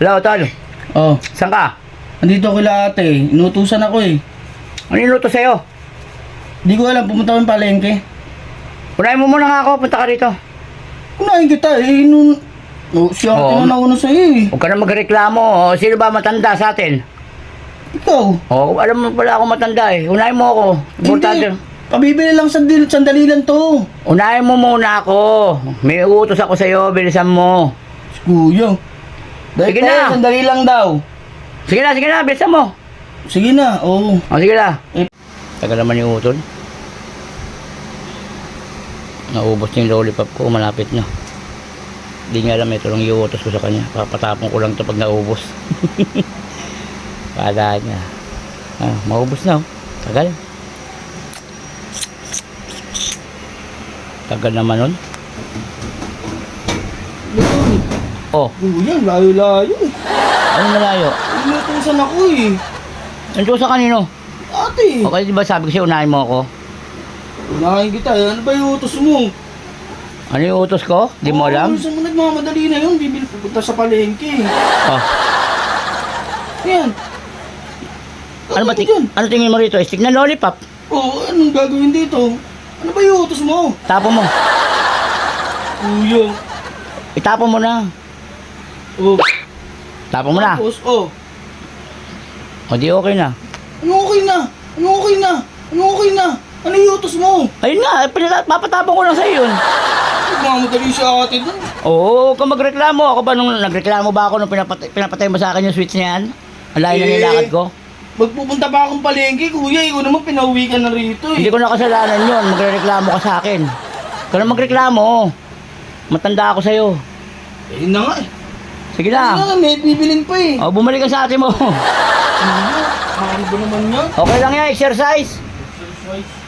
Hello, Tol. Oh, Saan ka? andito ako kila ate. Inutusan ako eh. Ano inuto sa'yo? Di ko alam, pumunta ko ng palengke. Unahin mo muna nga ako, punta ka rito. Unahin kita eh, si ate Oo. na nauna sa'yo eh. Huwag ka na magreklamo. O, sino ba matanda sa atin? Ikaw. O, alam mo pala ako matanda eh. Unahin mo ako. Importante. Hindi. Pabibili lang sandali lang to. Unahin mo muna ako. May utos ako sa'yo, bilisan mo. Kuya. Dahil Sige tayo, na. sandali lang daw. Sige na, bilisan mo. Sige na, oo. O, sige na. Eh. Tagal naman yung utol. Naubos na yung lollipop ko, malapit na. Hindi niya alam, ito lang yung utos ko sa kanya. Papatapon ko lang ito pag naubos. Kala niya. Ah, maubos na oh. Tagal. Tagal naman nun. Lutoy. Oh, Kuya, layo-layo eh. ano nalayo? Inutusan ako eh. Nandiyo sa kanino? Ate. Okay, di ba sabi ko siya, unahin mo ako? Unahin kita eh. Ano ba yung utos mo? Ano yung utos ko? Di mo alam? Saan mo nagmamadali na yun? Bibili pupunta sa palengke. Oh. Yan. Ano ba dyan? ano tingin mo rito? Stick na lollipop. Oo, anong gagawin dito? Ano ba yung utos mo? Tapon mo. Kuya. Itapon mo na. Oh. Tapon mo na. Tapos, oh. O di okay na. Ano okay na? Ano okay na? Ano okay na? Ano yung utos mo? Ayun nga, papatapon ko lang sa iyo yun. Nagmamadali sa ate dun. Oo, kung magreklamo. Ako ba nung nagreklamo ba ako nung pinapatay mo sa akin yung switch na yan? Ang layo na nilakad ko. Magpupunta pa akong palengke, kuya. Ikaw naman pinauwi ka na rito eh. Hindi ko na kasalanan yun. Magreklamo ka sa akin. Ikaw na magreklamo. Matanda ako sa'yo. Eh na nga eh. Sige Ano na. nga, may bibilin pa eh. O, bumalik ka sa ate mo. Ano ba naman yan? Okay lang yan, exercise. Exercise.